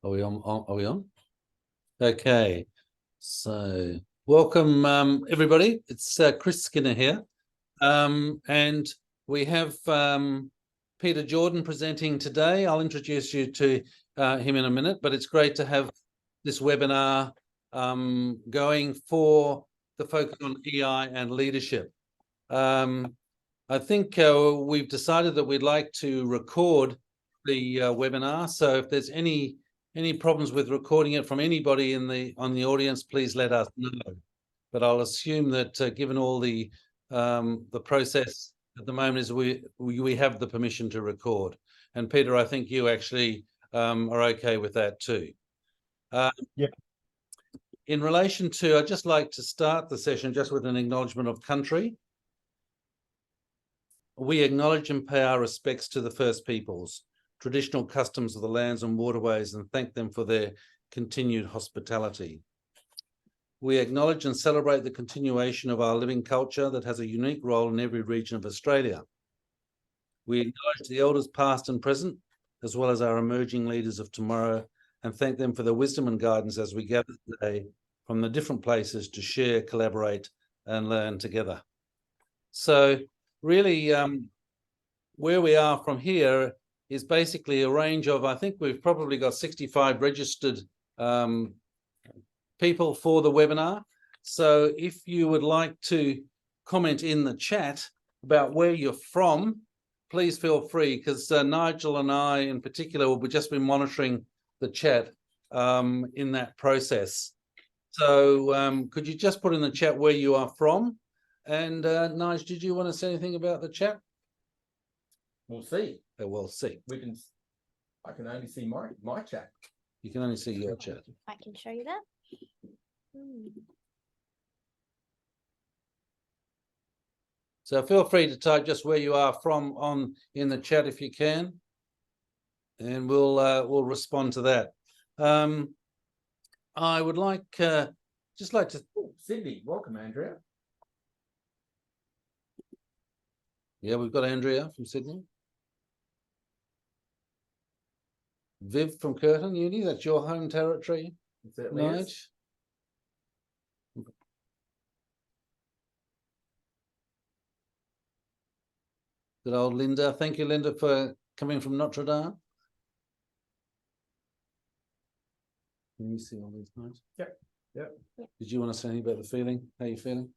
Are we on? Are we on? Okay. So welcome, everybody. It's Chris Skinner here. And we have Peter Jordan presenting today. I'll introduce you to him in a minute, but it's great to have this webinar going for the focus on EI and leadership. I think we've decided that we'd like to record the webinar. So if there's any problems with recording it from anybody on the audience, please let us know. But I'll assume that given all the process at the moment is we have the permission to record. And Peter, I think you actually are okay with that too. Yeah. In relation to, I'd just like to start the session just with an acknowledgement of country. We acknowledge and pay our respects to the First Peoples, traditional customs of the lands and waterways, and thank them for their continued hospitality. We acknowledge and celebrate the continuation of our living culture that has a unique role in every region of Australia. We acknowledge the elders past and present, as well as our emerging leaders of tomorrow, and thank them for their wisdom and guidance as we gather today from the different places to share, collaborate, and learn together. So really, where we are from here is basically a range of, I think we've probably got 65 registered people for the webinar. So if you would like to comment in the chat about where you're from, please feel free, because Nigel and I in particular will just be monitoring the chat in that process. So could you just put in the chat where you are from? And Nigel, did you want to say anything about the chat? We'll see. We'll see. I can only see my chat. You can only see your chat. I can show you that. So feel free to type just where you are from in the chat if you can, and we'll respond to that. I would just like to. Sydney, welcome, Andrea. Yeah, we've got Andrea from Sydney. Viv from Curtin Uni, that's your home territory. Nige. Good old Linda. Thank you, Linda, for coming from Notre Dame. Can you see all these notes? Yep. Did you want to say anything about the feeling? How are you feeling?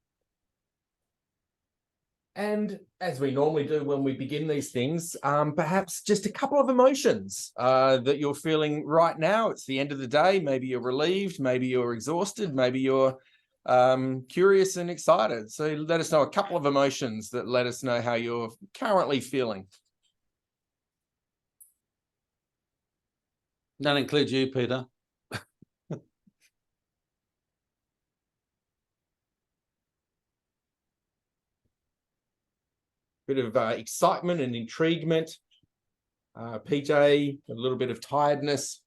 And as we normally do when we begin these things, perhaps just a couple of emotions that you're feeling right now. It's the end of the day. Maybe you're relieved, maybe you're exhausted, maybe you're curious and excited. So let us know a couple of emotions that let us know how you're currently feeling. That includes you, Peter. Bit of excitement and intriguement. PJ, a little bit of tiredness.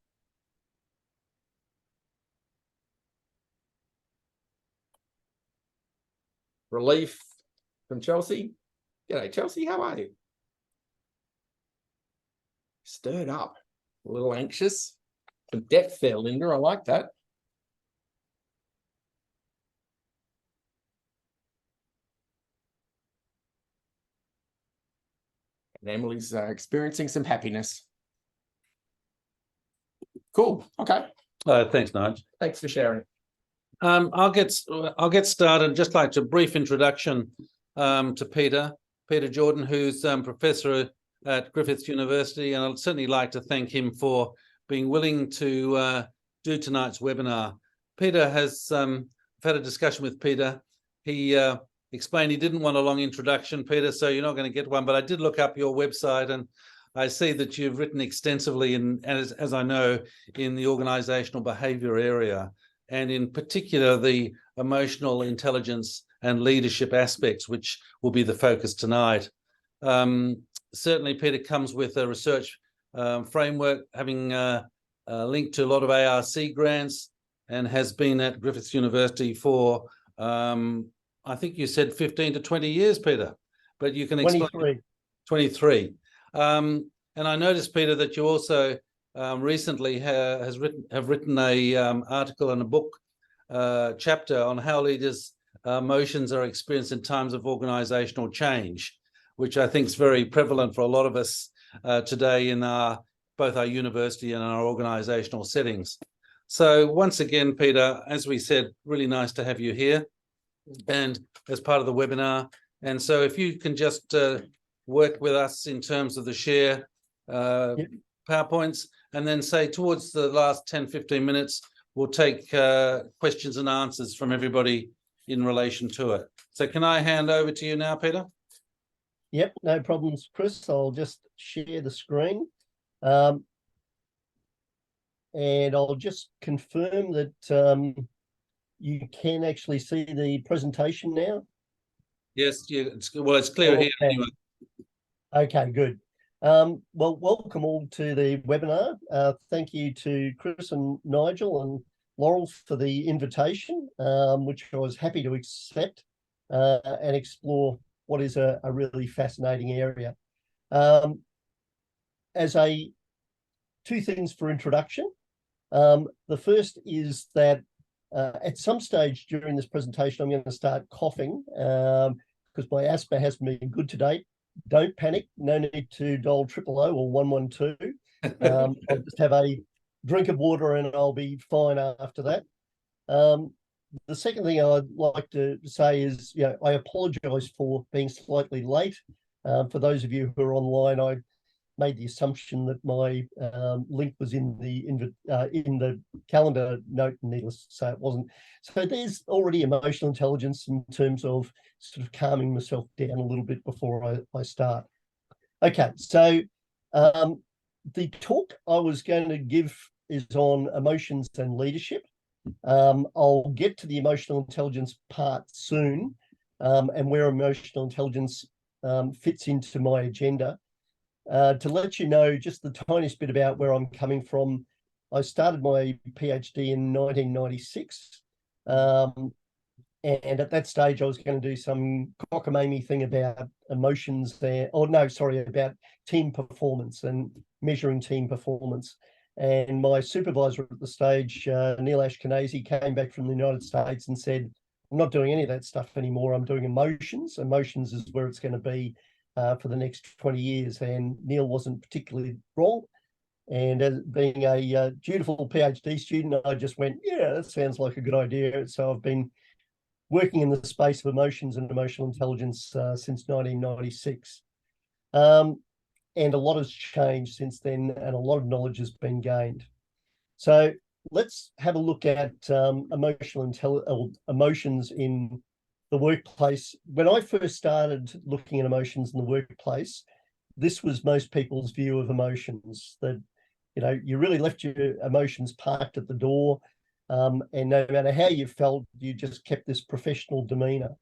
Relief from Chelsea. G'day, Chelsea, how are you? Stirred up, a little anxious. Some depth there, Linda, I like that. And Emily's experiencing some happiness. Cool. Okay. Thanks, Nige. Thanks for sharing. I'll get started. Just like a brief introduction to Peter Jordan, who's professor at Griffith University, and I'd certainly like to thank him for being willing to do tonight's webinar. Peter has I've had a discussion with Peter. He explained he didn't want a long introduction, Peter, so you're not going to get one. But I did look up your website, and I see that you've written extensively, as I know, in the organizational behaviour area, and in particular the emotional intelligence and leadership aspects, which will be the focus tonight. Certainly, Peter comes with a research framework, having linked to a lot of ARC grants, and has been at Griffith University for, I think you said 15 to 20 years, Peter, but you can explain. 23. 23. And I noticed, Peter, that you also recently have written a article and a book chapter on how leaders' emotions are experienced in times of organizational change, which I think is very prevalent for a lot of us today in both our university and our organizational settings. So once again, Peter, as we said, really nice to have you here and as part of the webinar. And so if you can just work with us in terms of the share PowerPoints, and then say towards the last 10, 15 minutes, we'll take questions and answers from everybody in relation to it. So can I hand over to you now, Peter? Yep, no problems, Chris. I'll just share the screen. And I'll just confirm that you can actually see the presentation now. Yes, it's clear here anyway. Okay, good. Well, welcome all to the webinar. Thank you to Chris and Nigel and Laurel for the invitation, which I was happy to accept and explore what is a really fascinating area. Two things for introduction. The first is that at some stage during this presentation, I'm going to start coughing because my asthma hasn't been good to date. Don't panic. No need to dial 000 or 112. I'll just have a drink of water and I'll be fine after that. The second thing I'd like to say is, I apologise for being slightly late. For those of you who are online, I made the assumption that my link was in the calendar note, and needless to say it wasn't. So there's already emotional intelligence in terms of sort of calming myself down a little bit before I start. Okay, so the talk I was going to give is on emotions and leadership. I'll get to the emotional intelligence part soon, and where emotional intelligence fits into my agenda. To let you know just the tiniest bit about where I'm coming from, I started my PhD in 1996. And at that stage, I was going to do some cockamamie thing about emotions there. Oh, no, sorry, about team performance and measuring team performance. And my supervisor at the stage, Neil Ashkenazi, came back from the United States and said, I'm not doing any of that stuff anymore. I'm doing emotions. Emotions is where it's going to be for the next 20 years. And Neil wasn't particularly wrong. And as being a dutiful PhD student, I just went, yeah, that sounds like a good idea. So I've been working in the space of emotions and emotional intelligence since 1996. And a lot has changed since then, and a lot of knowledge has been gained. So let's have a look at emotions in the workplace. When I first started looking at emotions in the workplace, this was most people's view of emotions, that you really left your emotions parked at the door, and no matter how you felt, you just kept this professional demeanor.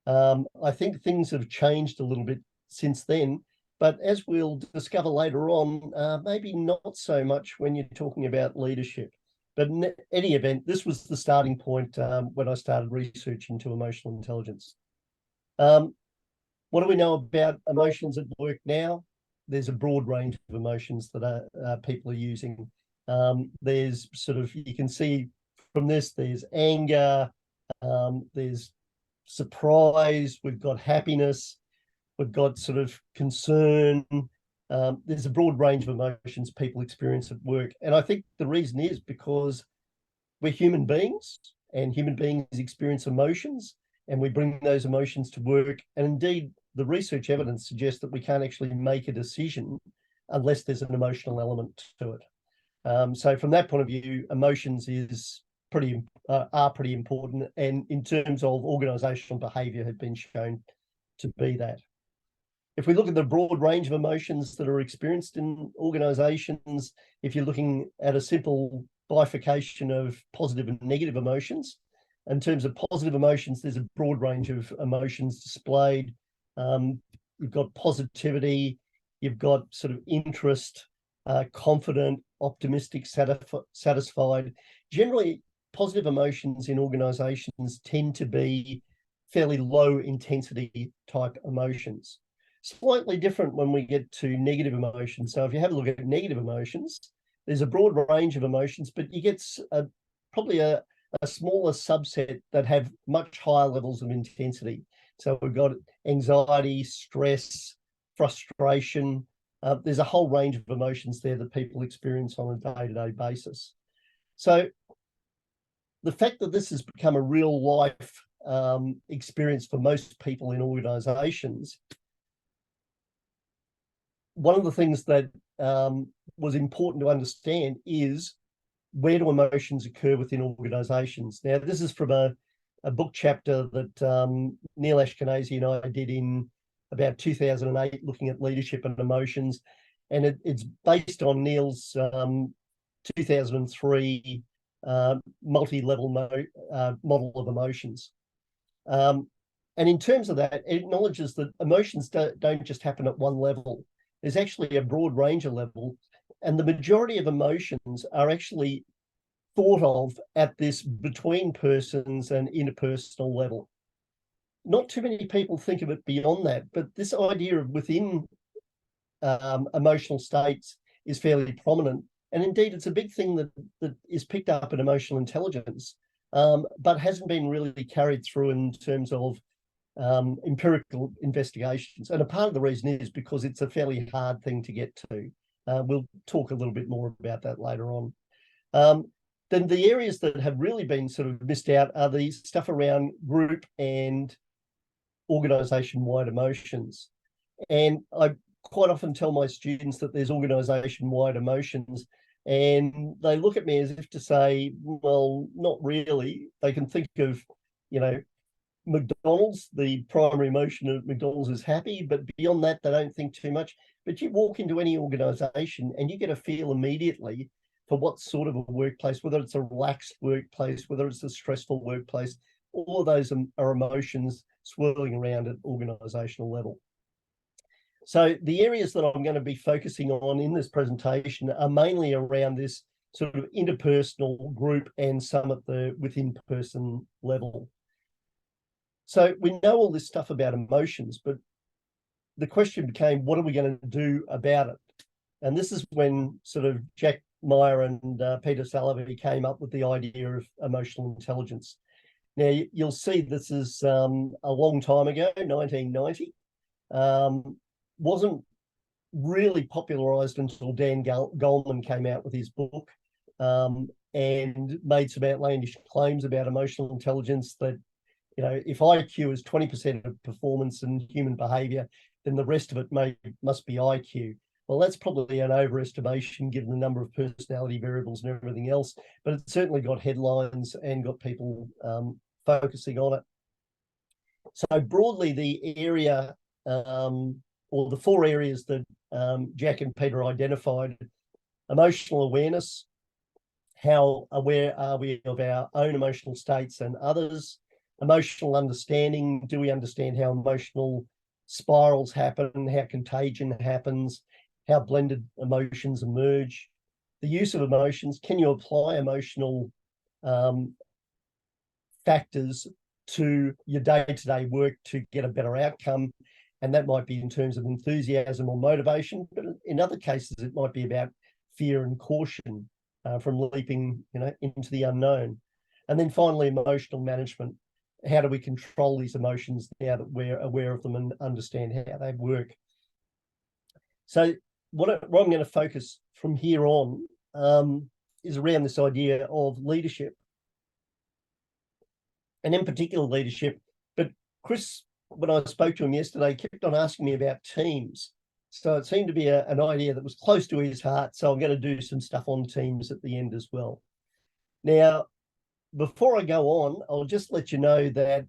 I think things have changed a little bit since then, but as we'll discover later on, maybe not so much when you're talking about leadership. But in any event, this was the starting point when I started research into emotional intelligence. What do we know about emotions at work now? There's a broad range of emotions that people are using. There's you can see from this, there's anger, there's surprise, we've got happiness, we've got concern. There's a broad range of emotions people experience at work. And I think the reason is because we're human beings, and human beings experience emotions, and we bring those emotions to work. And indeed, the research evidence suggests that we can't actually make a decision unless there's an emotional element to it. So from that point of view, emotions are pretty important, and in terms of organizational behavior, have been shown to be that. If we look at the broad range of emotions that are experienced in organizations, if you're looking at a simple bifurcation of positive and negative emotions, in terms of positive emotions, there's a broad range of emotions displayed. You've got positivity, you've got interest, confident, optimistic, satisfied. Generally, positive emotions in organizations tend to be fairly low intensity type emotions. Slightly different when we get to negative emotions. So if you have a look at negative emotions, there's a broad range of emotions, but you get probably a smaller subset that have much higher levels of intensity. So we've got anxiety, stress, frustration. There's a whole range of emotions there that people experience on a day-to-day basis. So the fact that this has become a real life experience for most people in organizations, one of the things that was important to understand is, where do emotions occur within organizations? Now, this is from a book chapter that Neil Ashkenazi and I did in about 2008, looking at leadership and emotions. And it's based on Neil's 2003 multi-level model of emotions. And in terms of that, it acknowledges that emotions don't just happen at one level. There's actually a broad range of levels, and the majority of emotions are actually thought of at this between persons and interpersonal level. Not too many people think of it beyond that, but this idea of within emotional states is fairly prominent. And indeed, it's a big thing that is picked up in emotional intelligence, but hasn't been really carried through in terms of empirical investigations. And a part of the reason is because it's a fairly hard thing to get to. We'll talk a little bit more about that later on. Then the areas that have really been sort of missed out are the stuff around group and organisation-wide emotions. And I quite often tell my students that there's organisation-wide emotions, and they look at me as if to say, well, not really. They can think of, McDonald's, the primary emotion of McDonald's is happy, but beyond that, they don't think too much. But you walk into any organisation and you get a feel immediately for what sort of a workplace, whether it's a relaxed workplace, whether it's a stressful workplace. All of those are emotions swirling around at organisational level. So the areas that I'm going to be focusing on in this presentation are mainly around this sort of interpersonal, group, and some at the within-person level. So we know all this stuff about emotions, but the question became, what are we going to do about it? And this is when sort of Jack Meyer and Peter Salovey came up with the idea of emotional intelligence. Now, you'll see this is a long time ago, 1990. Wasn't really popularized until Dan Goleman came out with his book and made some outlandish claims about emotional intelligence that, if IQ is 20% of performance and human behavior, then the rest of it must be IQ. Well, that's probably an overestimation given the number of personality variables and everything else, but it certainly got headlines and got people focusing on it. So broadly, the area or the four areas that Jack and Peter identified: emotional awareness, how aware are we of our own emotional states and others; emotional understanding, do we understand how emotional spirals happen, how contagion happens, how blended emotions emerge; the use of emotions, can you apply emotional factors to your day-to-day work to get a better outcome? And that might be in terms of enthusiasm or motivation, but in other cases, it might be about fear and caution from leaping into the unknown. And then finally, emotional management. How do we control these emotions now that we're aware of them and understand how they work? So what I'm going to focus from here on is around this idea of leadership, and in particular leadership. But Chris, when I spoke to him yesterday, kept on asking me about teams. So it seemed to be an idea that was close to his heart. So I'm going to do some stuff on teams at the end as well. Now, before I go on, I'll just let you know that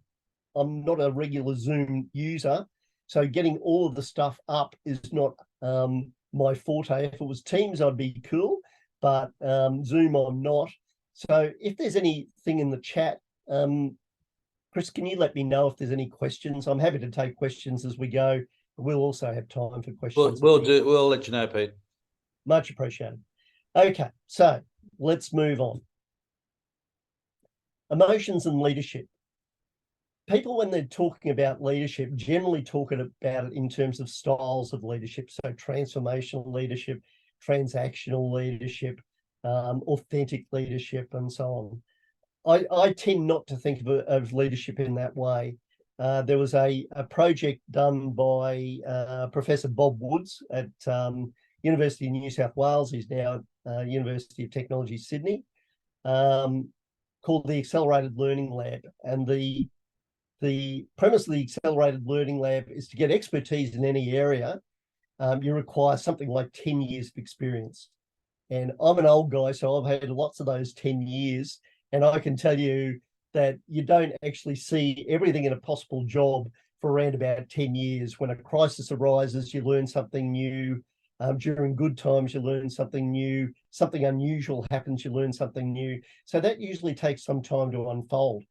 I'm not a regular Zoom user. So getting all of the stuff up is not my forte. If it was Teams, I'd be cool, but Zoom, I'm not. So if there's anything in the chat, Chris, can you let me know if there's any questions? I'm happy to take questions as we go. We'll also have time for questions. We'll let you know, Pete. Much appreciated. Okay, so let's move on. Emotions and leadership. People, when they're talking about leadership, generally talking about it in terms of styles of leadership. So transformational leadership, transactional leadership, authentic leadership, and so on. I tend not to think of leadership in that way. There was a project done by Professor Bob Woods at University of New South Wales. He's now at University of Technology, Sydney, called the Accelerated Learning Lab. And the premise of the Accelerated Learning Lab is to get expertise in any area. You require something like 10 years of experience. And I'm an old guy, so I've had lots of those 10 years. And I can tell you that you don't actually see everything in a possible job for around about 10 years. When a crisis arises, you learn something new. During good times, you learn something new. Something unusual happens, you learn something new. So that usually takes some time to unfold.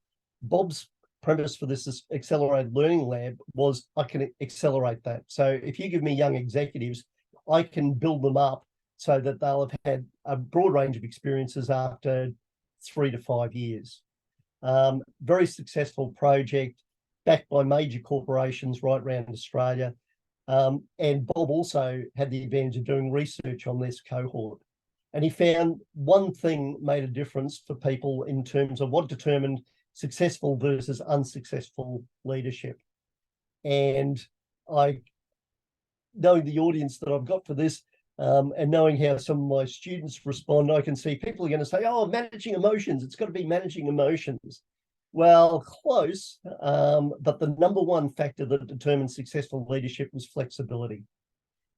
Bob's premise for this Accelerated Learning Lab was, I can accelerate that. So if you give me young executives, I can build them up so that they'll have had a broad range of experiences after 3 to 5 years. Very successful project, backed by major corporations right around Australia. And Bob also had the advantage of doing research on this cohort. And he found one thing made a difference for people in terms of what determined successful versus unsuccessful leadership. And knowing the audience that I've got for this, and knowing how some of my students respond, I can see people are going to say, oh, managing emotions, it's got to be managing emotions. Well, close, but the number one factor that determines successful leadership was flexibility.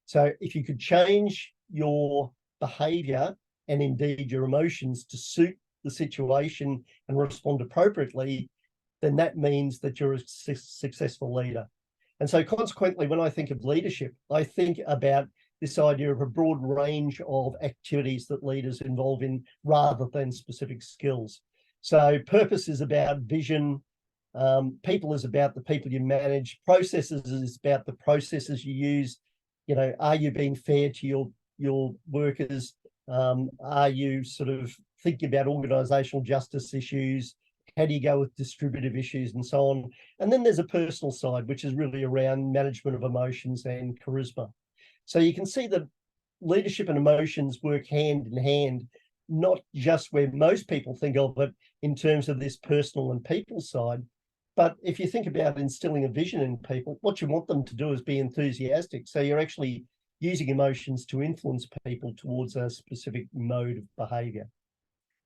So if you could change your behavior and indeed your emotions to suit the situation and respond appropriately, then that means that you're a successful leader. And so consequently, when I think of leadership, I think about this idea of a broad range of activities that leaders involve in rather than specific skills. So purpose is about vision. People is about the people you manage. Processes is about the processes you use. You know, are you being fair to your workers? Are you sort of thinking about organizational justice issues? How do you go with distributive issues and so on? And then there's a personal side, which is really around management of emotions and charisma. So you can see that leadership and emotions work hand in hand, not just where most people think of it in terms of this personal and people side, but if you think about instilling a vision in people, what you want them to do is be enthusiastic. So you're actually using emotions to influence people towards a specific mode of behavior.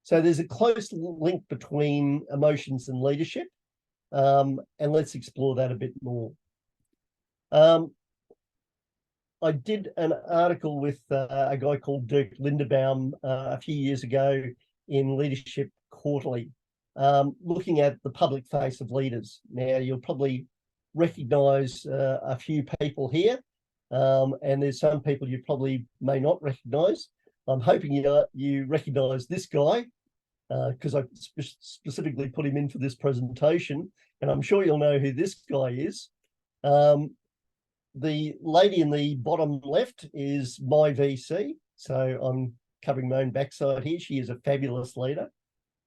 So there's a close link between emotions and leadership, and let's explore that a bit more. I did an article with a guy called Dirk Lindebaum a few years ago in Leadership Quarterly, looking at the public face of leaders. Now, you'll probably recognise a few people here, and there's some people you probably may not recognise. I'm hoping you recognise this guy, because I specifically put him in for this presentation, and I'm sure you'll know who this guy is. The lady in the bottom left is my VC. So I'm covering my own backside here. She is a fabulous leader.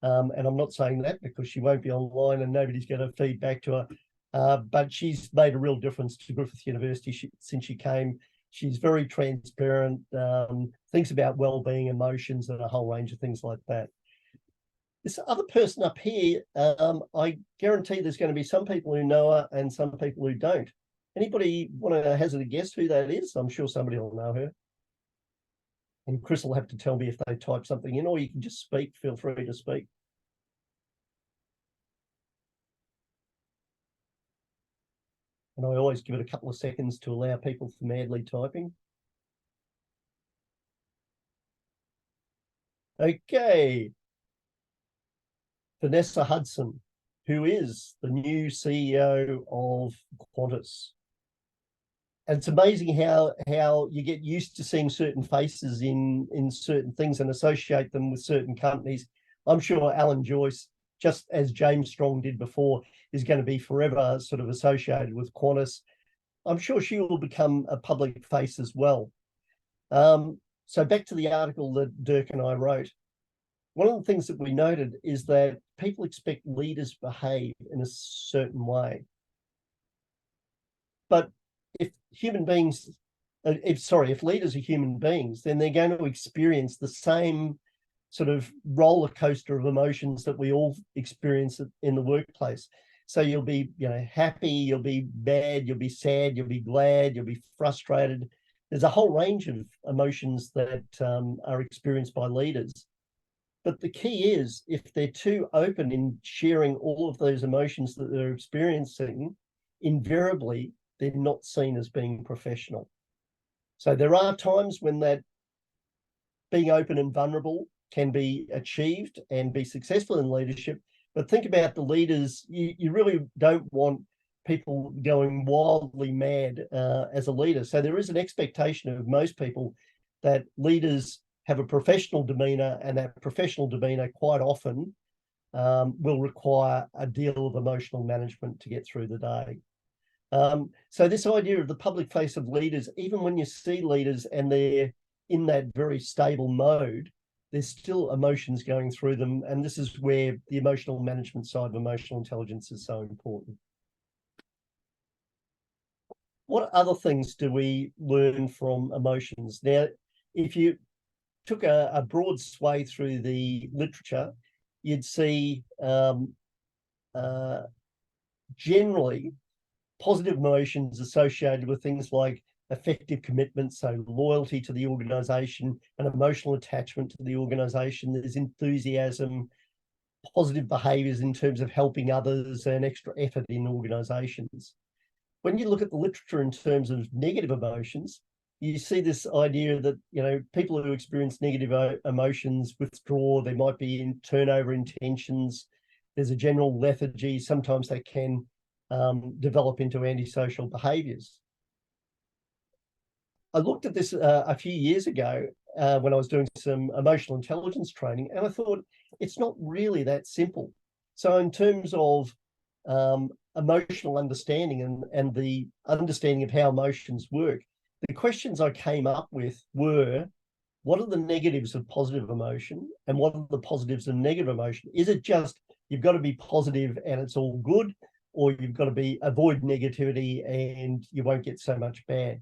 And I'm not saying that because she won't be online and nobody's going to feed back to her. But she's made a real difference to Griffith University since she came. She's very transparent, thinks about well-being, emotions, and a whole range of things like that. This other person up here, I guarantee there's going to be some people who know her and some people who don't. Anybody want to hazard a guess who that is? I'm sure somebody will know her. And Chris will have to tell me if they type something in, or you can just speak. Feel free to speak. And I always give it a couple of seconds to allow people for madly typing. Okay. Vanessa Hudson, who is the new CEO of Qantas. And it's amazing how you get used to seeing certain faces in certain things and associate them with certain companies. I'm sure Alan Joyce, just as James Strong did before, is going to be forever sort of associated with Qantas. I'm sure she will become a public face as well. So back to the article that Dirk and I wrote. One of the things that we noted is that people expect leaders to behave in a certain way. But if human beings if leaders are human beings, then they're going to experience the same sort of roller coaster of emotions that we all experience in the workplace. So you'll be, happy, you'll be bad, you'll be sad, you'll be glad, you'll be frustrated. There's a whole range of emotions that are experienced by leaders. But the key is, if they're too open in sharing all of those emotions that they're experiencing, invariably, they're not seen as being professional. So there are times when that being open and vulnerable can be achieved and be successful in leadership. But think about the leaders. You really don't want people going wildly mad as a leader. So there is an expectation of most people that leaders have a professional demeanor, and that professional demeanor quite often will require a deal of emotional management to get through the day. So this idea of the public face of leaders, even when you see leaders and they're in that very stable mode, there's still emotions going through them. And this is where the emotional management side of emotional intelligence is so important. What other things do we learn from emotions? Now, if you took a broad sway through the literature, you'd see generally positive emotions associated with things like effective commitment, so loyalty to the organisation, and emotional attachment to the organisation. There's enthusiasm, positive behaviours in terms of helping others, and extra effort in organisations. When you look at the literature in terms of negative emotions, you see this idea that, people who experience negative emotions withdraw. There might be in turnover intentions. There's a general lethargy. Sometimes they can develop into antisocial behaviours. I looked at this a few years ago when I was doing some emotional intelligence training, and I thought it's not really that simple. So in terms of emotional understanding and the understanding of how emotions work, the questions I came up with were, what are the negatives of positive emotion, and what are the positives of negative emotion? Is it just you've got to be positive and it's all good, or you've got to avoid negativity and you won't get so much bad?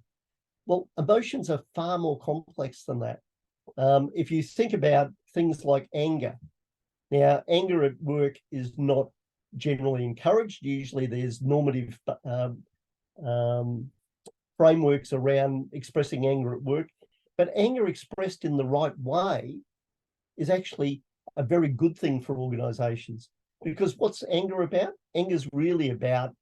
Well, emotions are far more complex than that. If you think about things like anger, now anger at work is not generally encouraged. Usually there's normative frameworks around expressing anger at work, but anger expressed in the right way is actually a very good thing for organizations, because what's anger about? Anger is really about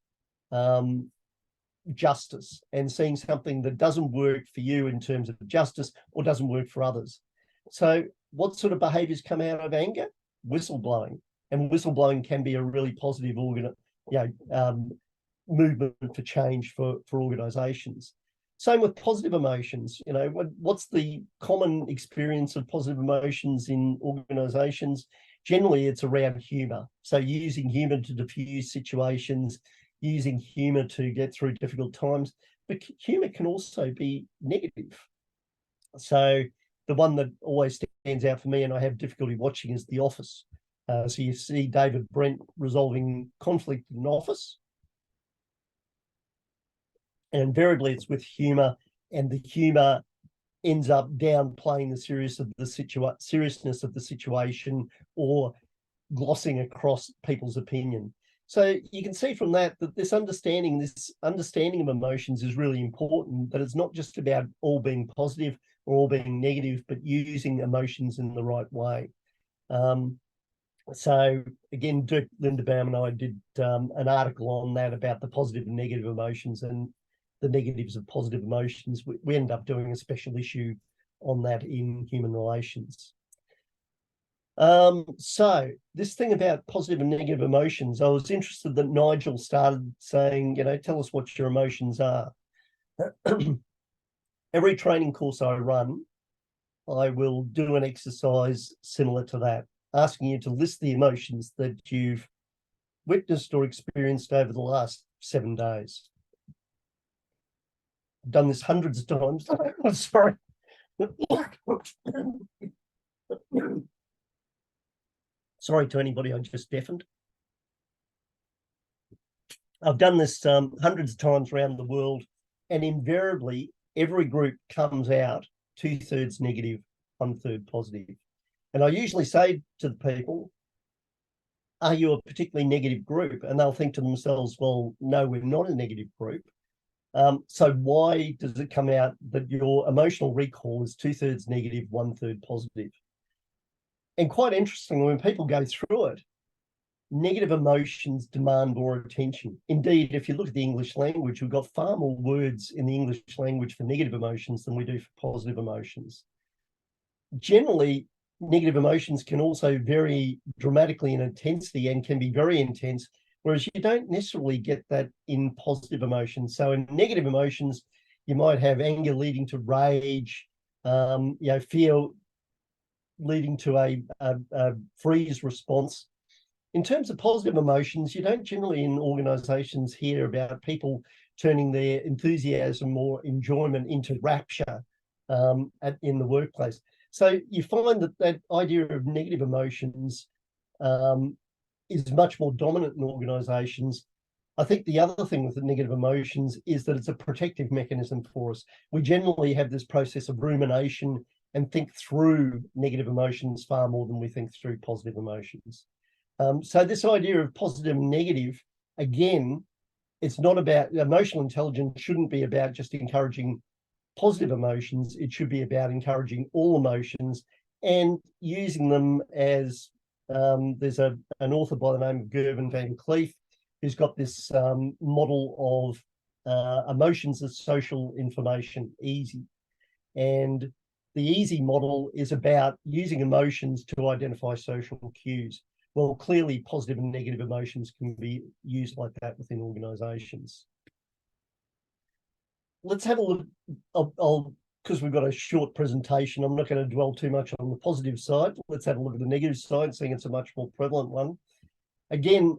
justice and seeing something that doesn't work for you in terms of justice or doesn't work for others. So what sort of behaviors come out of anger? Whistleblowing. And whistleblowing can be a really positive movement for change for organizations. Same with positive emotions. What's the common experience of positive emotions in organizations? Generally, it's around humor. So using humor to diffuse situations, using humor to get through difficult times. But humor can also be negative. So the one that always stands out for me, and I have difficulty watching, is The Office. So you see David Brent resolving conflict in an office, and invariably it's with humor, and the humor ends up downplaying the seriousness of the situation, or glossing across people's opinion. So you can see from that this understanding of emotions is really important, that it's not just about all being positive or all being negative, but using emotions in the right way. So again, Dirk Lindebaum and I did an article on that about the positive and negative emotions and the negatives of positive emotions. We ended up doing a special issue on that in Human Relations. So this thing about positive and negative emotions, I was interested that Nigel started saying, tell us what your emotions are. Every training course I run, I will do an exercise similar to that, asking you to list the emotions that you've witnessed or experienced over the last 7 days. I've done this hundreds of times. I'm sorry. Sorry to anybody I just deafened. I've done this hundreds of times around the world, and invariably every group comes out 2/3 negative, 1/3 positive. And I usually say to the people, are you a particularly negative group? And they'll think to themselves, well, no, we're not a negative group. So why does it come out that your emotional recall is 2/3 negative, 1/3 positive? And quite interestingly, when people go through it, negative emotions demand more attention. Indeed, if you look at the English language, we've got far more words in the English language for negative emotions than we do for positive emotions. Generally, negative emotions can also vary dramatically in intensity and can be very intense, whereas you don't necessarily get that in positive emotions. So in negative emotions, you might have anger leading to rage, fear leading to a freeze response. In terms of positive emotions, you don't generally in organizations hear about people turning their enthusiasm or enjoyment into rapture in the workplace. So you find that idea of negative emotions is much more dominant in organizations. I think the other thing with the negative emotions is that it's a protective mechanism for us. We generally have this process of rumination and think through negative emotions far more than we think through positive emotions. So this idea of positive and negative, again, it's not about emotional intelligence, shouldn't be about just encouraging positive emotions. It should be about encouraging all emotions and using them as there's an author by the name of Gervin Van Cleef who's got this model of emotions as social information, EASY. And the EASY model is about using emotions to identify social cues. Well, clearly positive and negative emotions can be used like that within organizations. Let's have a look. Because we've got a short presentation, I'm not going to dwell too much on the positive side. Let's have a look at the negative side, seeing it's a much more prevalent one. Again,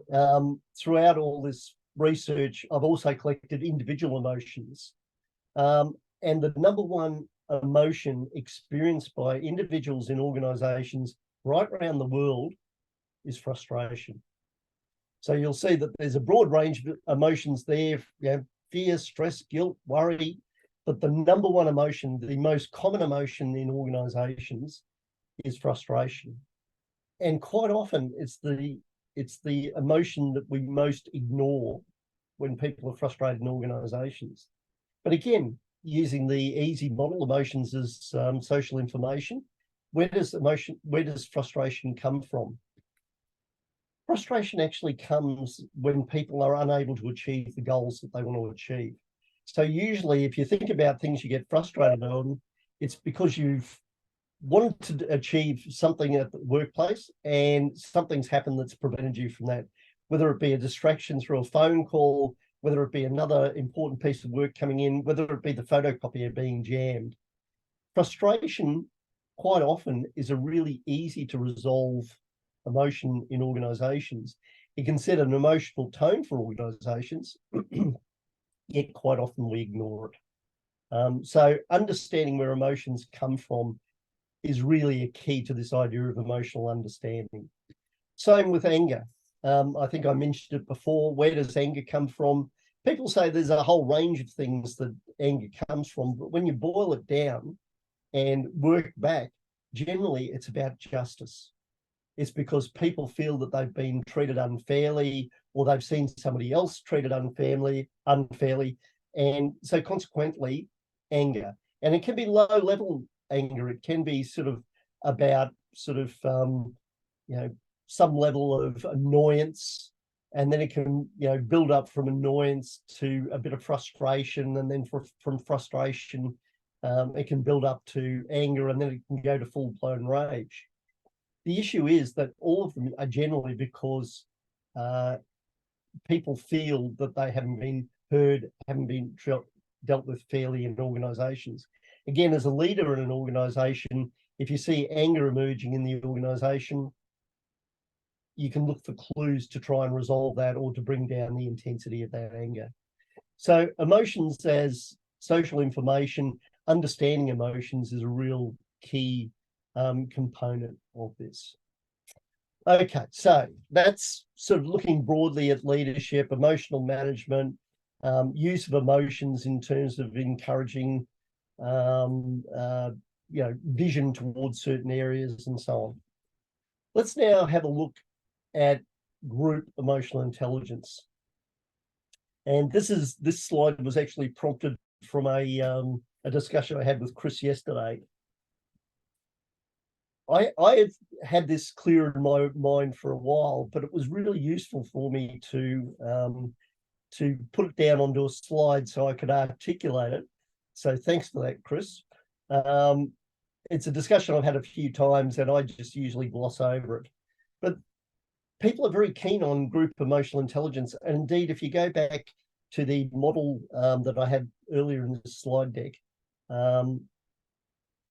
throughout all this research, I've also collected individual emotions. And the number one emotion experienced by individuals in organizations right around the world is frustration. So you'll see that there's a broad range of emotions there, fear, stress, guilt, worry, but the number one emotion, the most common emotion in organizations is frustration. And quite often it's the emotion that we most ignore when people are frustrated in organizations. But again, using the EASY model, emotions as social information, where does frustration come from? Frustration actually comes when people are unable to achieve the goals that they want to achieve. So usually if you think about things you get frustrated on, it's because you've wanted to achieve something at the workplace and something's happened that's prevented you from that, whether it be a distraction through a phone call, whether it be another important piece of work coming in, whether it be the photocopier being jammed. Frustration quite often is a really easy to resolve emotion in organizations. It can set an emotional tone for organizations, yet quite often we ignore it. So understanding where emotions come from is really a key to this idea of emotional understanding. Same with anger. I think I mentioned it before. Where does anger come from? People say there's a whole range of things that anger comes from, but when you boil it down and work back, generally it's about justice. It's because people feel that they've been treated unfairly, or they've seen somebody else treated unfairly, and so consequently, anger. And it can be low-level anger. It can be sort of about some level of annoyance, and then it can build up from annoyance to a bit of frustration, and then from frustration, it can build up to anger, and then it can go to full-blown rage. The issue is that all of them are generally because people feel that they haven't been heard, haven't been dealt with fairly in organizations. Again, as a leader in an organization, if you see anger emerging in the organization, you can look for clues to try and resolve that or to bring down the intensity of that anger. So emotions as social information, understanding emotions is a real key component of this. Okay, so that's sort of looking broadly at leadership, emotional management, use of emotions in terms of encouraging vision towards certain areas and so on. Let's now have a look at group emotional intelligence. And this slide was actually prompted from a discussion I had with Chris yesterday. I have had this clear in my mind for a while, but it was really useful for me to put it down onto a slide so I could articulate it. So thanks for that, Chris. It's a discussion I've had a few times and I just usually gloss over it. But people are very keen on group emotional intelligence. And indeed, if you go back to the model that I had earlier in the slide deck,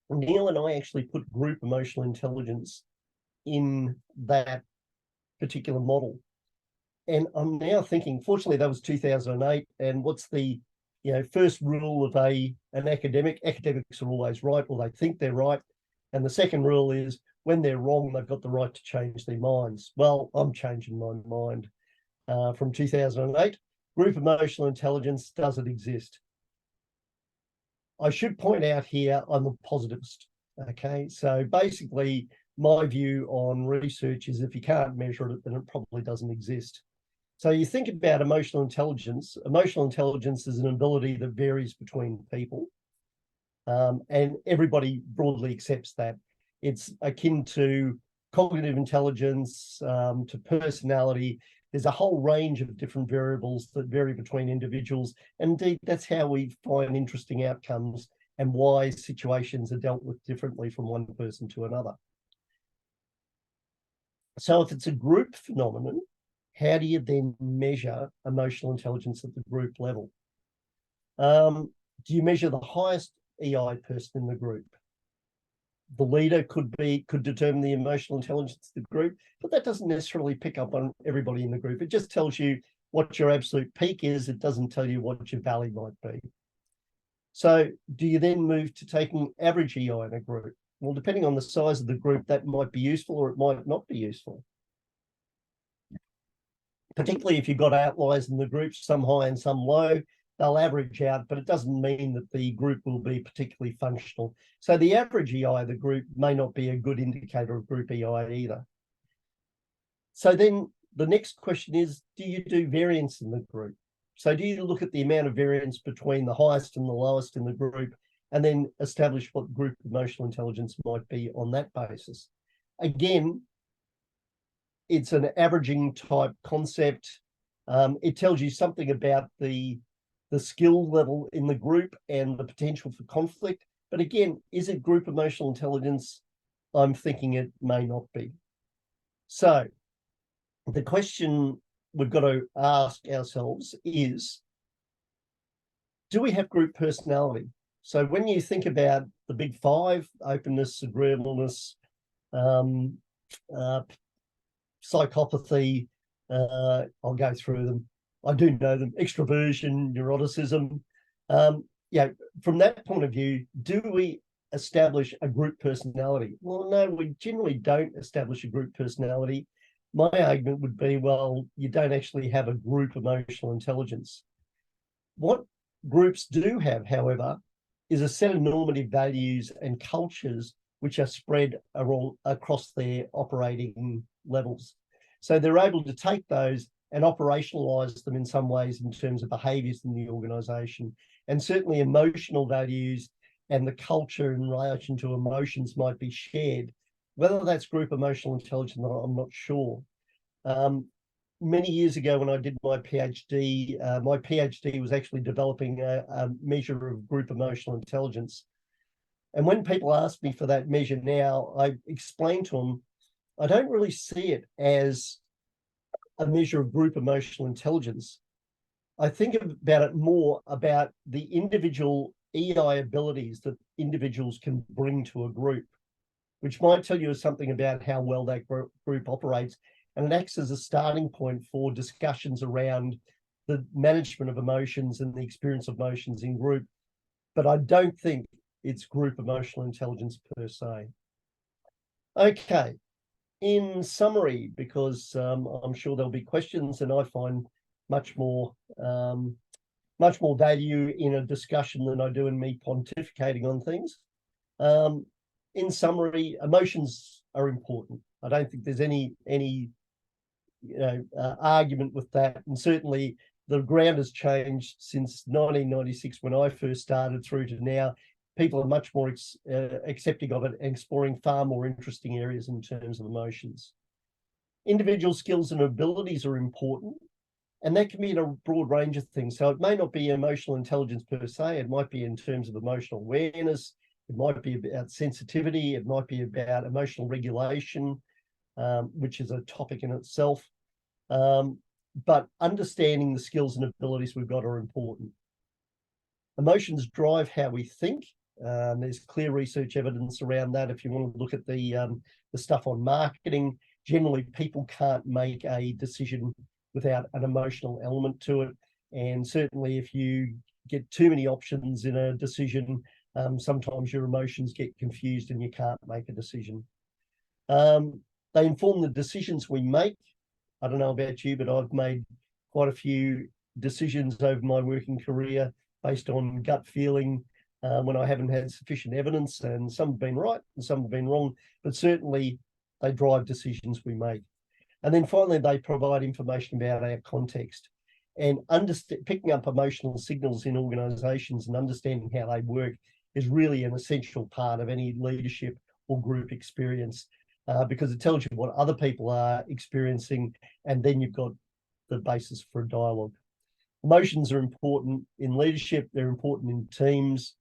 Neil and I actually put group emotional intelligence in that particular model. And I'm now thinking, fortunately, that was 2008. And what's the first rule of an academic? Academics are always right, or they think they're right. And the second rule is when they're wrong, they've got the right to change their minds. Well, I'm changing my mind from 2008. Group emotional intelligence doesn't exist. I should point out here, I'm a positivist. Okay, so basically my view on research is if you can't measure it, then it probably doesn't exist. So you think about emotional intelligence. Emotional intelligence is an ability that varies between people. And everybody broadly accepts that. It's akin to cognitive intelligence, to personality. There's a whole range of different variables that vary between individuals. And indeed, that's how we find interesting outcomes and why situations are dealt with differently from one person to another. So if it's a group phenomenon, how do you then measure emotional intelligence at the group level? Do you measure the highest EI person in the group? The leader could determine the emotional intelligence of the group, but that doesn't necessarily pick up on everybody in the group. It just tells you what your absolute peak is. It doesn't tell you what your valley might be. So do you then move to taking average EI in a group? Well, depending on the size of the group, that might be useful or it might not be useful. Particularly if you've got outliers in the group, some high and some low, they'll average out, but it doesn't mean that the group will be particularly functional. So the average EI of the group may not be a good indicator of group EI either. So then the next question is, do you do variance in the group? So do you look at the amount of variance between the highest and the lowest in the group and then establish what group emotional intelligence might be on that basis? Again, it's an averaging type concept. It tells you something about the skill level in the group and the potential for conflict. But again, is it group emotional intelligence? I'm thinking it may not be. So the question we've got to ask ourselves is, do we have group personality? So when you think about the big five, openness, agreeableness, psychopathy, I'll go through them. I do know them: extroversion, neuroticism. From that point of view, do we establish a group personality? Well, no, we generally don't establish a group personality. My argument would be, well, you don't actually have a group emotional intelligence. What groups do have, however, is a set of normative values and cultures which are spread across their operating levels. So they're able to take those and operationalize them in some ways in terms of behaviors in the organization. And certainly emotional values and the culture in relation to emotions might be shared. Whether that's group emotional intelligence, I'm not sure. Many years ago when I did my PhD was actually developing a measure of group emotional intelligence. And when people ask me for that measure now, I explain to them, I don't really see it as a measure of group emotional intelligence. I think about it more about the individual EI abilities that individuals can bring to a group, which might tell you something about how well that group operates. And it acts as a starting point for discussions around the management of emotions and the experience of emotions in group. But I don't think it's group emotional intelligence per se. Okay. In summary, because I'm sure there'll be questions and I find much more much more value in a discussion than I do in me pontificating on things. In summary, emotions are important. I don't think there's any argument with that, and certainly the ground has changed since 1996 when I first started through to now. People are much more accepting of it and exploring far more interesting areas in terms of emotions. Individual skills and abilities are important, and that can be in a broad range of things. So it may not be emotional intelligence per se. It might be in terms of emotional awareness. It might be about sensitivity. It might be about emotional regulation, which is a topic in itself. But understanding the skills and abilities we've got are important. Emotions drive how we think. There's clear research evidence around that. If you want to look at the stuff on marketing, generally people can't make a decision without an emotional element to it. And certainly if you get too many options in a decision, sometimes your emotions get confused and you can't make a decision. They inform the decisions we make. I don't know about you, but I've made quite a few decisions over my working career based on gut feeling when I haven't had sufficient evidence, and some have been right and some have been wrong, but certainly they drive decisions we make. And then finally, they provide information about our context, and picking up emotional signals in organizations and understanding how they work is really an essential part of any leadership or group experience, because it tells you what other people are experiencing, and then you've got the basis for a dialogue. Emotions are important in leadership. They're important in teams,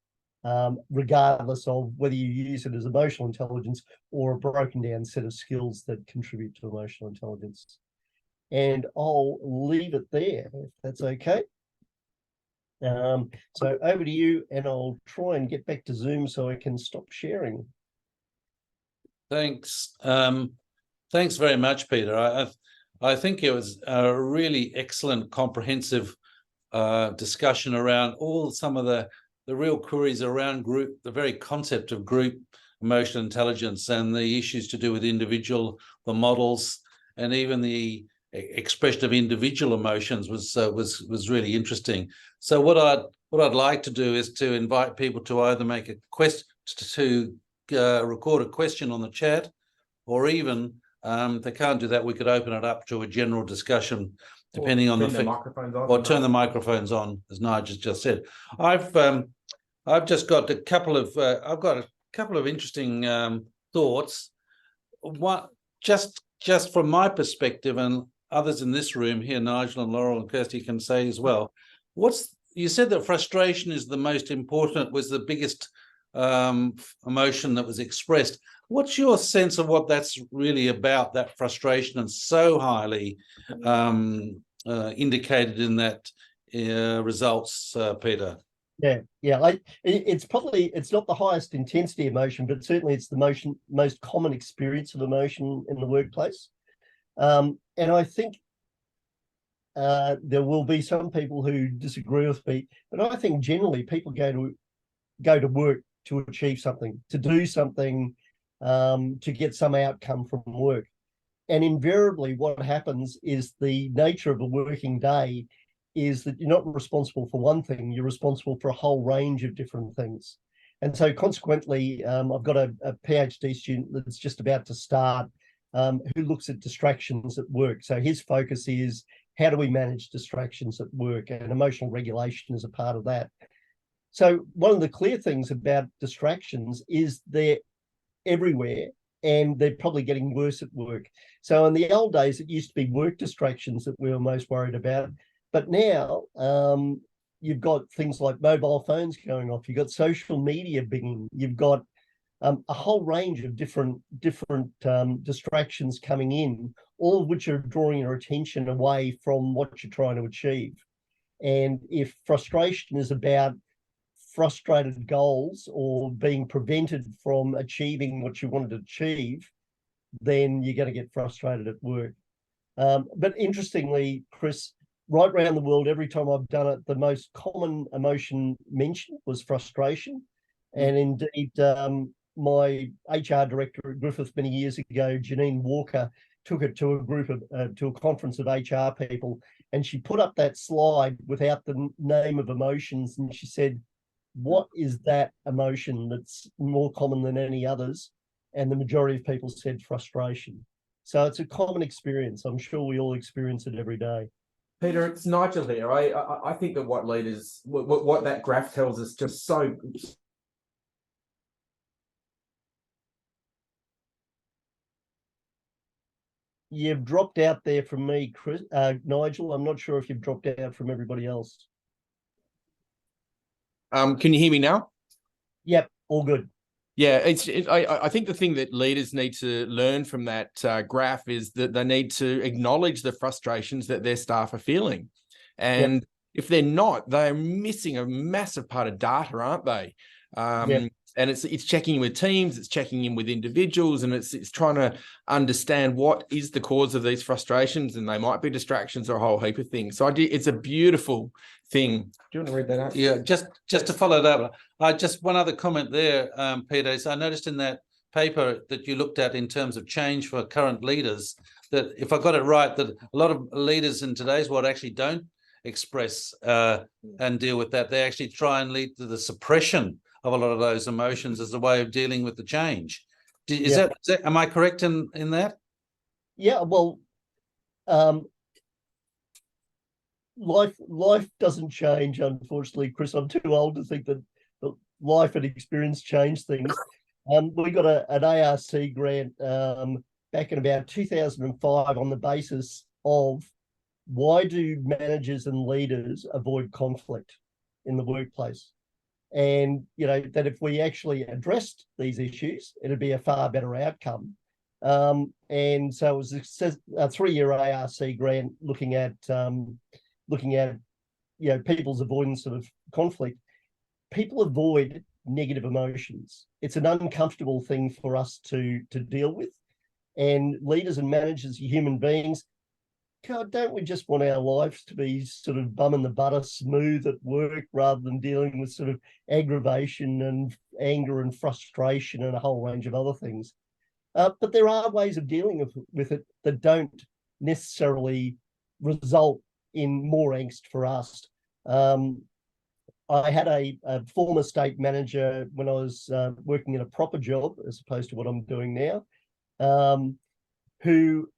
regardless of whether you use it as emotional intelligence or a broken down set of skills that contribute to emotional intelligence. And I'll leave it there, if that's okay. So over to you, and I'll try and get back to Zoom so I can stop sharing. Thanks. Thanks very much, Peter. I think it was a really excellent, comprehensive discussion around some of the real queries around group, the very concept of group emotional intelligence, and the issues to do with individual, the models, and even the expression of individual emotions was really interesting. So what I'd like to do is to invite people to either make a question, to record a question on the chat, or even if they can't do that, we could open it up to a general discussion, depending on the microphones on, or turn the microphones on, as Nigel just said. I've just got a couple of interesting thoughts. What just from my perspective, and others in this room here, Nigel and Laurel and Kirsty can say as well. You said that frustration is the most important, was the biggest emotion that was expressed. What's your sense of what that's really about, that frustration, and so highly indicated in that results, Peter? Yeah. It's not the highest intensity emotion, but certainly it's the most common experience of emotion in the workplace. And I think there will be some people who disagree with me, but I think generally people go to work to achieve something, to do something, to get some outcome from work. And invariably what happens is the nature of a working day is that you're not responsible for one thing, you're responsible for a whole range of different things. And so consequently, I've got a PhD student that's just about to start, who looks at distractions at work. So his focus is, how do we manage distractions at work? And emotional regulation is a part of that. So one of the clear things about distractions is they're everywhere, and they're probably getting worse at work. So in the old days, it used to be work distractions that we were most worried about. But now you've got things like mobile phones going off. You've got social media binging. You've got a whole range of different distractions coming in, all of which are drawing your attention away from what you're trying to achieve. And if frustration is about frustrated goals or being prevented from achieving what you wanted to achieve, then you're going to get frustrated at work. But interestingly, Chris, right around the world, every time I've done it, the most common emotion mentioned was frustration. And indeed, my HR director at Griffith many years ago, Janine Walker, took it to a group of to a conference of HR people, and she put up that slide without the name of emotions, and she said, "What is that emotion that's more common than any others?" And the majority of people said frustration. So it's a common experience. I'm sure we all experience it every day. Peter, it's Nigel here. I think that what leaders, what that graph tells us, just so. You've dropped out there from me, Chris, Nigel. I'm not sure if you've dropped out from everybody else. Can you hear me now? Yep, all good. Yeah, I think the thing that leaders need to learn from that graph is that they need to acknowledge the frustrations that their staff are feeling. And if they're not, they're missing a massive part of data, aren't they? And it's checking in with teams, it's checking in with individuals, and it's trying to understand what is the cause of these frustrations, and they might be distractions or a whole heap of things. So it's a beautiful thing. Do you want to read that out? Yeah, just to follow that up, just one other comment there, Peter, is I noticed in that paper that you looked at in terms of change for current leaders, that if I got it right, that a lot of leaders in today's world actually don't express and deal with that. They actually try and lead to the suppression of a lot of those emotions as a way of dealing with the change. Is that, am I correct in that? Yeah, well, life doesn't change, unfortunately, Chris. I'm too old to think that life and experience change things. We got an ARC grant back in about 2005 on the basis of why do managers and leaders avoid conflict in the workplace? And, you know, that if we actually addressed these issues, it'd be a far better outcome. And so it was a 3-year ARC grant looking at, you know, people's avoidance of conflict. People avoid negative emotions. It's an uncomfortable thing for us to deal with. And leaders and managers are human beings. God, don't we just want our lives to be sort of bum in the butter, smooth at work, rather than dealing with sort of aggravation and anger and frustration and a whole range of other things? But there are ways of dealing with it that don't necessarily result in more angst for us. I had a former state manager when I was working in a proper job, as opposed to what I'm doing now, who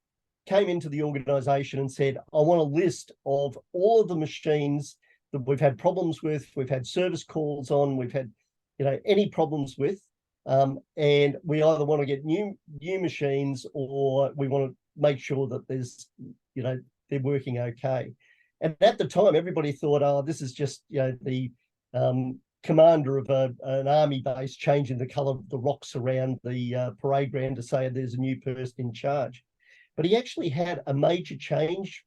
came into the organisation and said, I want a list of all of the machines that we've had problems with, we've had service calls on, we've had, you know, any problems with, and we either want to get new machines or we want to make sure that there's, you know, they're working okay. And at the time, everybody thought, oh, this is just, you know, the commander of an army base changing the colour of the rocks around the parade ground to say there's a new person in charge. But he actually had a major change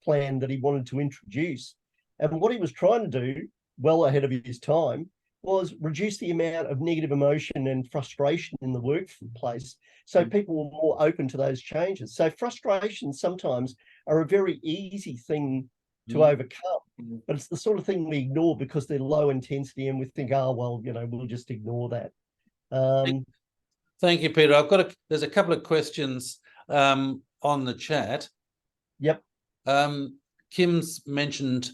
plan that he wanted to introduce. And what he was trying to do, well ahead of his time, was reduce the amount of negative emotion and frustration in the workplace, so people were more open to those changes. So frustrations sometimes are a very easy thing to overcome, but it's the sort of thing we ignore because they're low intensity and we think, oh, well, you know, we'll just ignore that. Thank you, Peter. There's a couple of questions on the chat. Yep. Kim's mentioned,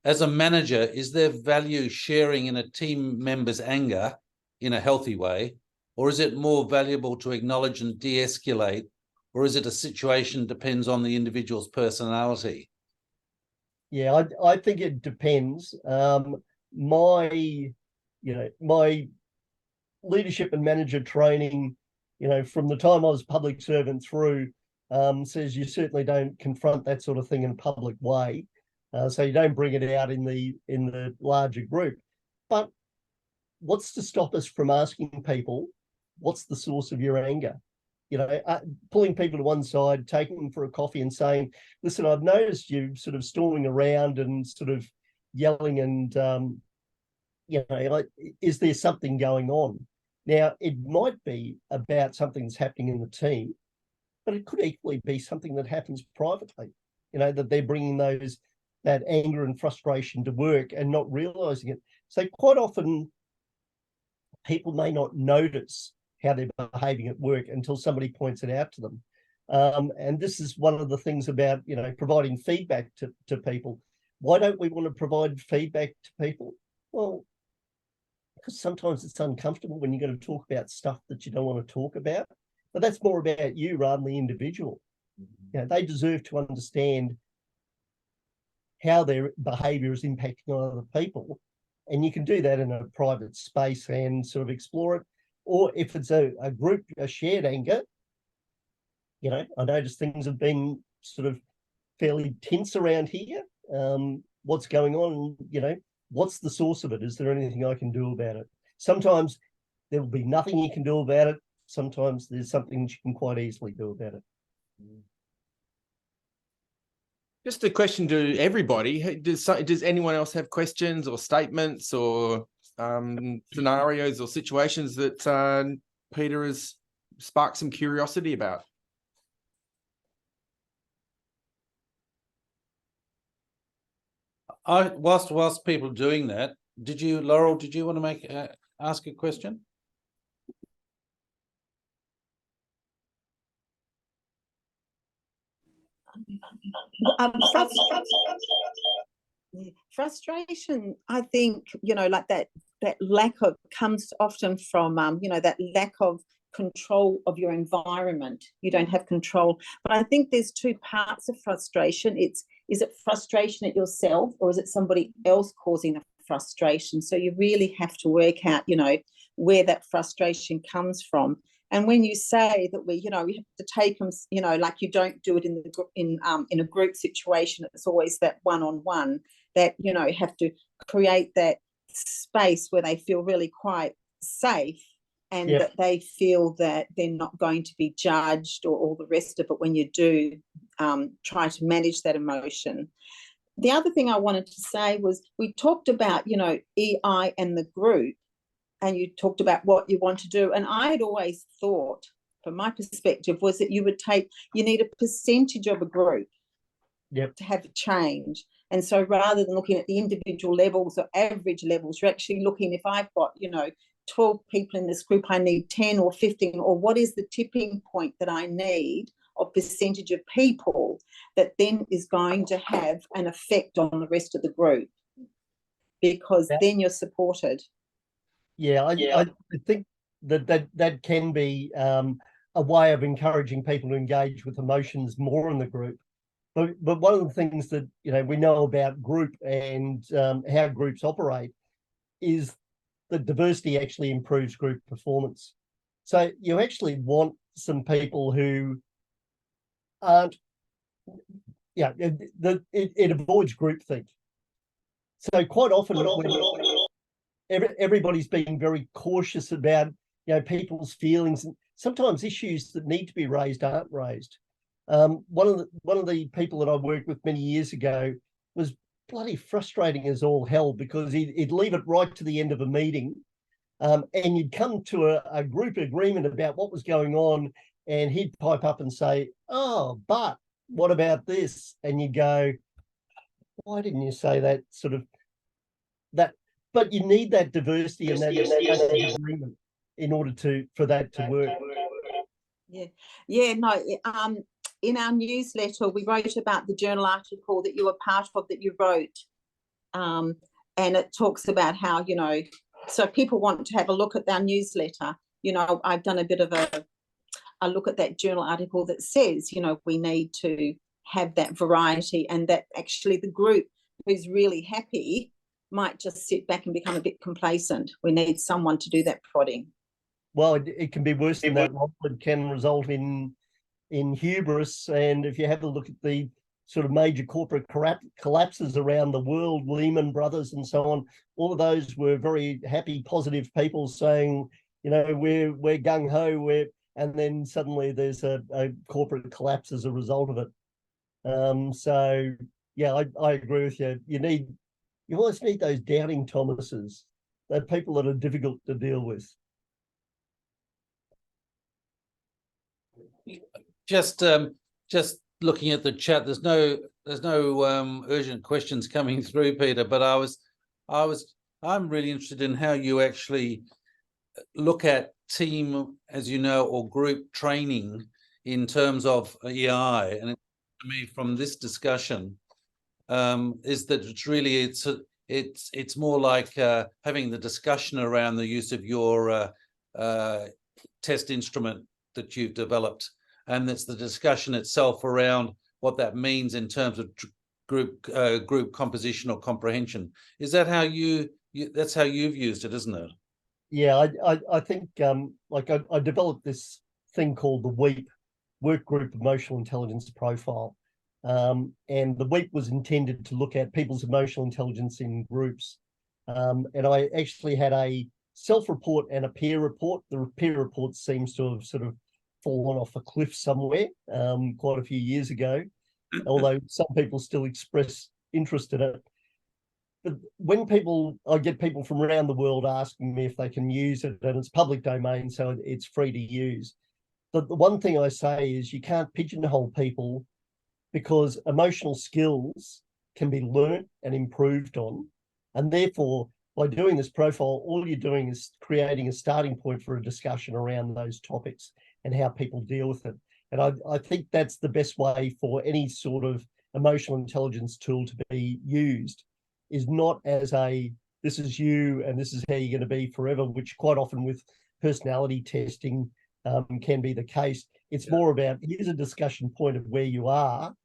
as a manager, is there value sharing in a team member's anger in a healthy way, or is it more valuable to acknowledge and de-escalate, or is it a situation depends on the individual's personality? Yeah, I think it depends. My leadership and manager training, you know, from the time I was public servant through, says you certainly don't confront that sort of thing in a public way. So you don't bring it out in the larger group. But what's to stop us from asking people, what's the source of your anger? You know, pulling people to one side, taking them for a coffee and saying, listen, I've noticed you sort of storming around and sort of yelling and, you know, like, is there something going on? Now, it might be about something that's happening in the team, but it could equally be something that happens privately, you know, that they're bringing that anger and frustration to work and not realizing it. So quite often people may not notice how they're behaving at work until somebody points it out to them. And this is one of the things about, you know, providing feedback to people. Why don't we want to provide feedback to people? Well, because sometimes it's uncomfortable when you're going to talk about stuff that you don't want to talk about. But that's more about you rather than the individual. You know, they deserve to understand how their behaviour is impacting on other people. And you can do that in a private space and sort of explore it. Or if it's a group, a shared anger, you know, I notice things have been sort of fairly tense around here. What's going on? You know, what's the source of it? Is there anything I can do about it? Sometimes there will be nothing you can do about it. Sometimes there's something you can quite easily do about it. Just a question to everybody. Does anyone else have questions or statements or scenarios or situations that Peter has sparked some curiosity about? Whilst people doing that, Laurel, did you want to make ask a question? Frustration, I think, you know, like that lack of comes often from you know, that lack of control of your environment. You don't have control. But I think there's two parts of frustration. Is it frustration at yourself, or is it somebody else causing the frustration? So you really have to work out, you know, where that frustration comes from. And when you say that we have to take them, you know, like you don't do it in a group situation, it's always that one-on-one that, you know, have to create that space where they feel really quite safe and that they feel that they're not going to be judged or all the rest of it when you do try to manage that emotion. The other thing I wanted to say was we talked about, you know, EI and the group, and you talked about what you want to do. And I had always thought, from my perspective, was that you need a percentage of a group to have a change. And so rather than looking at the individual levels or average levels, you're actually looking, if I've got, you know, 12 people in this group, I need 10 or 15, or what is the tipping point that I need of percentage of people that then is going to have an effect on the rest of the group, because then you're supported. Yeah, I think that can be a way of encouraging people to engage with emotions more in the group. But one of the things that, you know, we know about group and how groups operate is that diversity actually improves group performance. So you actually want some people who aren't, it avoids groupthink. So quite often everybody's being very cautious about, you know, people's feelings, and sometimes issues that need to be raised aren't raised. One of the people that I worked with many years ago was bloody frustrating as all hell, because he'd leave it right to the end of a meeting, and you'd come to a group agreement about what was going on, and he'd pipe up and say, "Oh, but what about this?" And you go, "Why didn't you say that?" Sort of that. But you need that diversity and that agreement in order for that to work. In our newsletter, we wrote about the journal article that you were part of, that you wrote, and it talks about how, you know, so people want to have a look at our newsletter. You know, I've done a bit of a look at that journal article that says, you know, we need to have that variety, and that actually the group who's really happy might just sit back and become a bit complacent. We need someone to do that prodding. Well, it can be worse than that. It can result in hubris. And if you have a look at the sort of major corporate collapses around the world, Lehman Brothers and so on, all of those were very happy, positive people saying, you know, we're gung-ho, and then suddenly there's a corporate collapse as a result of it. So yeah, I agree with you. You always need those doubting Thomases, they're people that are difficult to deal with. Just looking at the chat, there's no urgent questions coming through, Peter, but I'm really interested in how you actually look at team, as you know, or group training in terms of EI, and to me from this discussion, is that it's more like having the discussion around the use of your test instrument that you've developed, and it's the discussion itself around what that means in terms of group composition or comprehension. Is that how that's how you've used it, isn't it? Yeah, I think like I developed this thing called the WEEP, Work Group Emotional Intelligence Profile. And the WEEP was intended to look at people's emotional intelligence in groups. And I actually had a self-report and a peer report. The peer report seems to have sort of fallen off a cliff somewhere quite a few years ago, although some people still express interest in it. But when I get people from around the world asking me if they can use it, and it's public domain, so it's free to use. But the one thing I say is you can't pigeonhole people, because emotional skills can be learnt and improved on. And therefore, by doing this profile, all you're doing is creating a starting point for a discussion around those topics and how people deal with it. And I think that's the best way for any sort of emotional intelligence tool to be used, is not as this is you and this is how you're going to be forever, which quite often with personality testing can be the case. It's more about, here's a discussion point of where you are.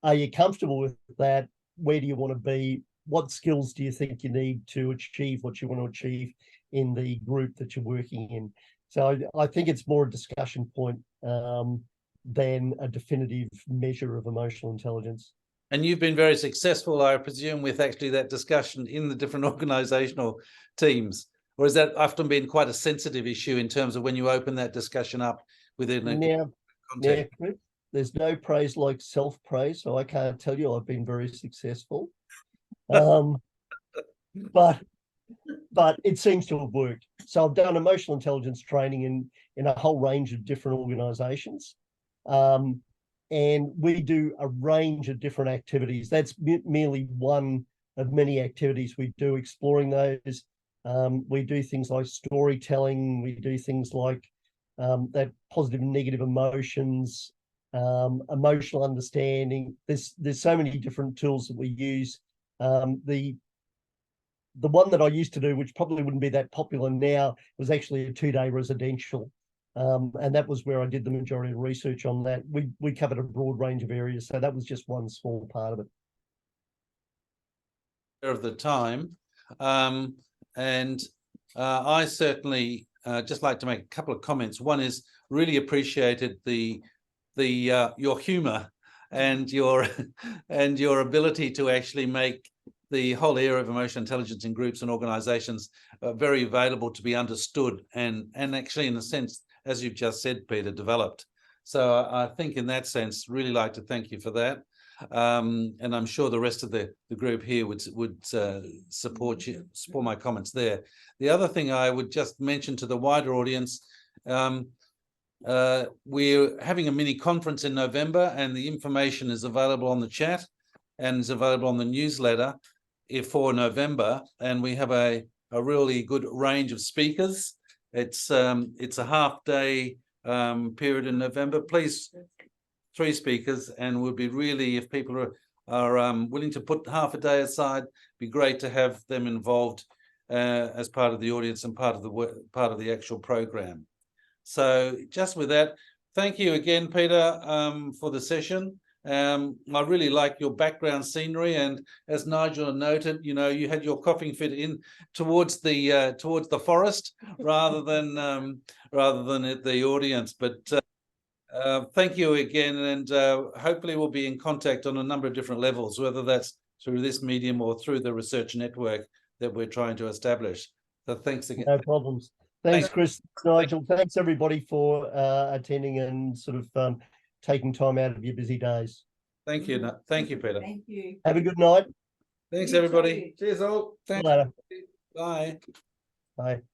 Are you comfortable with that? Where do you want to be? What skills do you think you need to achieve what you want to achieve in the group that you're working in? So I think it's more a discussion point than a definitive measure of emotional intelligence. And you've been very successful, I presume, with actually that discussion in the different organizational teams. Or has that often been quite a sensitive issue in terms of when you open that discussion up within a context? Chris, there's no praise like self-praise, so I can't tell you I've been very successful. But it seems to have worked. So I've done emotional intelligence training in a whole range of different organizations. And we do a range of different activities. That's merely one of many activities we do, exploring those. We do things like storytelling. We do things like that positive and negative emotions, emotional understanding. There's so many different tools that we use. The one that I used to do, which probably wouldn't be that popular now, was actually a 2-day residential. And that was where I did the majority of research on that. We covered a broad range of areas, so that was just one small part of it. Of the time, and I certainly just like to make a couple of comments. One is really appreciated your humour and your ability to actually make the whole area of emotional intelligence in groups and organisations very available to be understood and actually, in a sense, as you've just said, Peter, developed. So I think in that sense, really like to thank you for that. And I'm sure the rest of the group here would support my comments there. The other thing I would just mention to the wider audience, we're having a mini conference in November, and the information is available on the chat and is available on the newsletter for November. And we have a really good range of speakers. It's a half-day period in November. Please, 3 speakers, and would be really, if people are willing to put half a day aside, be great to have them involved as part of the audience and part of the actual program. So just with that, thank you again, Peter, for the session. I really like your background scenery, and as Nigel noted, you had your coughing fit in towards the forest rather than at the audience. But thank you again, and hopefully we'll be in contact on a number of different levels, whether that's through this medium or through the research network that we're trying to establish. So thanks again. No problems. Thanks, Chris, Nigel. Thanks everybody for attending and sort of taking time out of your busy days. Thank you. Thank you, Peter. Thank you. Have a good night. Thanks, everybody. Cheers all. Thanks. Later. Bye. Bye.